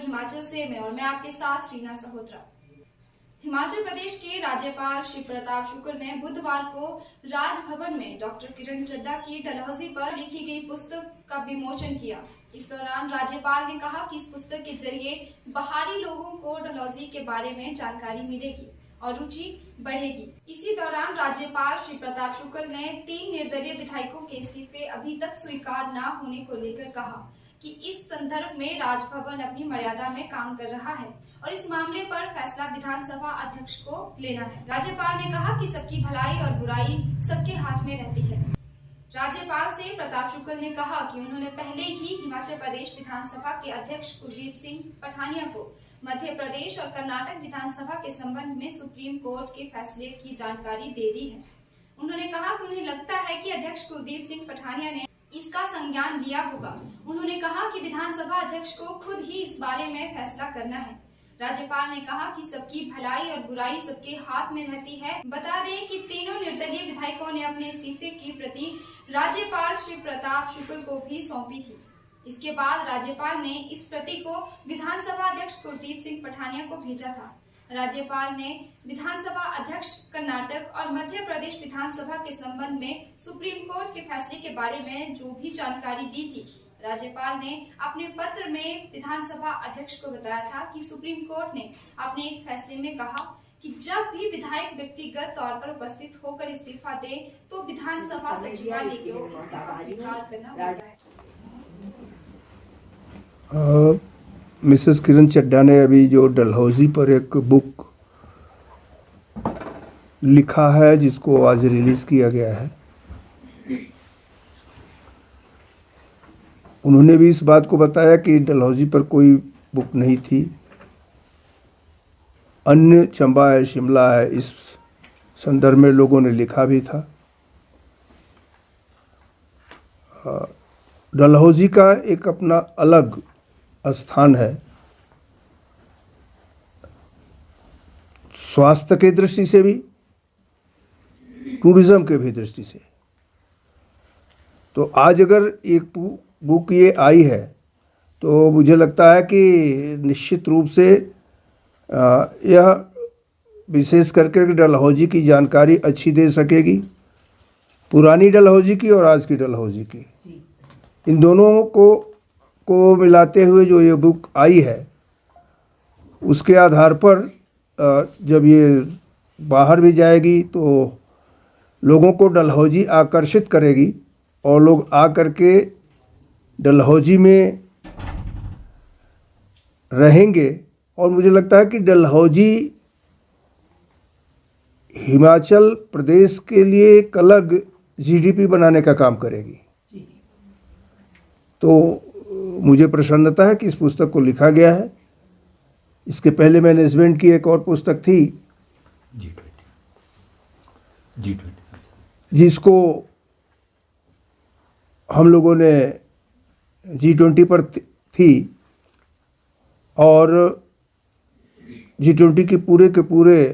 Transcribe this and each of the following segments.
हिमाचल से मैं और मैं आपके साथ रीना सहोत्रा। हिमाचल प्रदेश के राज्यपाल श्री प्रताप शुक्ल ने बुधवार को राजभवन में डॉक्टर किरण चड्ढा की डलहौजी पर लिखी गई पुस्तक का विमोचन किया। इस दौरान राज्यपाल ने कहा कि इस पुस्तक के जरिए बाहरी लोगों को डलहौजी के बारे में जानकारी मिलेगी और रुचि बढ़ेगी। इसी दौरान राज्यपाल श्री प्रताप शुक्ल ने 3 निर्दलीय विधायकों के इस्तीफे अभी तक स्वीकार न होने को लेकर कहा कि इस संदर्भ में राजभवन अपनी मर्यादा में काम कर रहा है और इस मामले पर फैसला विधानसभा अध्यक्ष को लेना है। राज्यपाल ने कहा कि सबकी भलाई और बुराई सबके हाथ में रहती है। राज्यपाल से प्रताप शुक्ल ने कहा कि उन्होंने पहले ही हिमाचल प्रदेश विधानसभा के अध्यक्ष कुलदीप सिंह पठानिया को मध्य प्रदेश और कर्नाटक विधानसभा के संबंध में सुप्रीम कोर्ट के फैसले की जानकारी दे दी है। उन्होंने कहा कि उन्हें लगता है कि अध्यक्ष कुलदीप सिंह पठानिया ने इसका संज्ञान लिया होगा। उन्होंने कहा कि विधानसभा अध्यक्ष को खुद ही इस बारे में फैसला करना है। राज्यपाल ने कहा कि सबकी भलाई और बुराई सबके हाथ में रहती है। बता दें कि तीनों निर्दलीय विधायकों ने अपने इस्तीफे की प्रति राज्यपाल श्री प्रताप शुक्ल को भी सौंपी थी। इसके बाद राज्यपाल ने इस प्रति को विधानसभा अध्यक्ष कुलदीप सिंह पठानिया को भेजा था। राज्यपाल ने विधानसभा अध्यक्ष कर्नाटक और मध्य प्रदेश विधानसभा के संबंध में सुप्रीम कोर्ट के फैसले के बारे में जो भी जानकारी दी थी, राज्यपाल ने अपने पत्र में विधानसभा अध्यक्ष को बताया था कि सुप्रीम कोर्ट ने अपने एक फैसले में कहा कि जब भी विधायक व्यक्तिगत तौर पर उपस्थित होकर इस्तीफा दे तो विधानसभा सचिवालय को इस्तीफा स्वीकार करना होता है। मिसेस किरण चड्ढा ने अभी जो डलहौजी पर एक बुक लिखा है जिसको आज रिलीज किया गया है, उन्होंने भी इस बात को बताया कि डलहौजी पर कोई बुक नहीं थी, अन्य चंबा है, शिमला है, इस संदर्भ में लोगों ने लिखा भी था। डलहौजी का एक अपना अलग स्थान है, स्वास्थ्य की दृष्टि से भी, टूरिज्म के भी दृष्टि से। तो आज अगर एक बुक ये आई है तो मुझे लगता है कि निश्चित रूप से यह विशेष करके डलहौजी की जानकारी अच्छी दे सकेगी, पुरानी डलहौजी की और आज की डलहौजी की। इन दोनों को मिलाते हुए जो ये बुक आई है, उसके आधार पर जब ये बाहर भी जाएगी तो लोगों को डलहौजी आकर्षित करेगी और लोग आकर के डलहौजी में रहेंगे। और मुझे लगता है कि डलहौजी हिमाचल प्रदेश के लिए एक अलग जीडीपी बनाने का काम करेगी। तो मुझे प्रसन्नता है कि इस पुस्तक को लिखा गया है। इसके पहले मैनेजमेंट की एक और पुस्तक थी G20, जिसको हम लोगों ने G20 पर थी और G20 के पूरे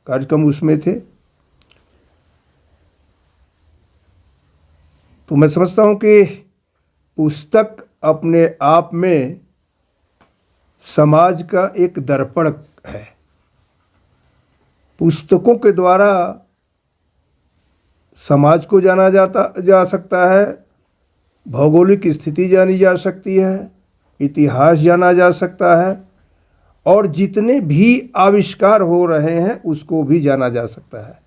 कार्यक्रम उसमें थे। तो मैं समझता हूँ कि पुस्तक अपने आप में समाज का एक दर्पण है। पुस्तकों के द्वारा समाज को जाना जा सकता है, भौगोलिक स्थिति जानी जा सकती है, इतिहास जाना जा सकता है और जितने भी आविष्कार हो रहे हैं उसको भी जाना जा सकता है।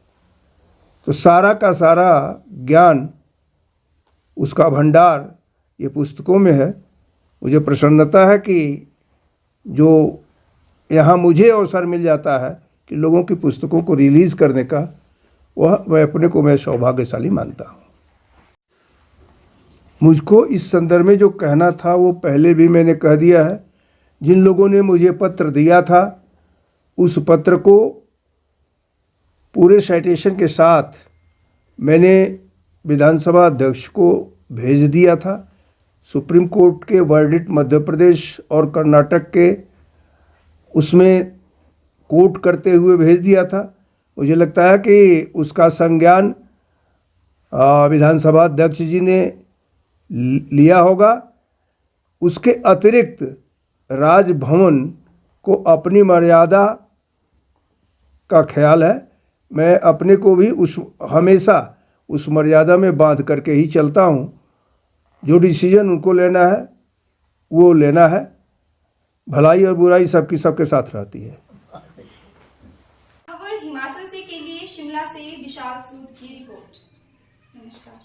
तो सारा का सारा ज्ञान, उसका भंडार ये पुस्तकों में है। मुझे प्रसन्नता है कि जो यहाँ मुझे अवसर मिल जाता है कि लोगों की पुस्तकों को रिलीज़ करने का, वह मैं अपने को मैं सौभाग्यशाली मानता हूँ। मुझको इस संदर्भ में जो कहना था वो पहले भी मैंने कह दिया है। जिन लोगों ने मुझे पत्र दिया था उस पत्र को पूरे साइटेशन के साथ मैंने विधानसभा अध्यक्ष को भेज दिया था। सुप्रीम कोर्ट के वर्डिक्ट मध्य प्रदेश और कर्नाटक के उसमें कोट करते हुए भेज दिया था। मुझे लगता है कि उसका संज्ञान विधानसभा अध्यक्ष जी ने लिया होगा। उसके अतिरिक्त राजभवन को अपनी मर्यादा का ख्याल है। मैं अपने को भी हमेशा उस मर्यादा में बांध करके ही चलता हूँ। जो डिसीजन उनको लेना है वो लेना है। भलाई और बुराई सबकी सबके साथ रहती है। खबर हिमाचल से के लिए शिमला से विशाल सूद की रिपोर्ट। नमस्कार।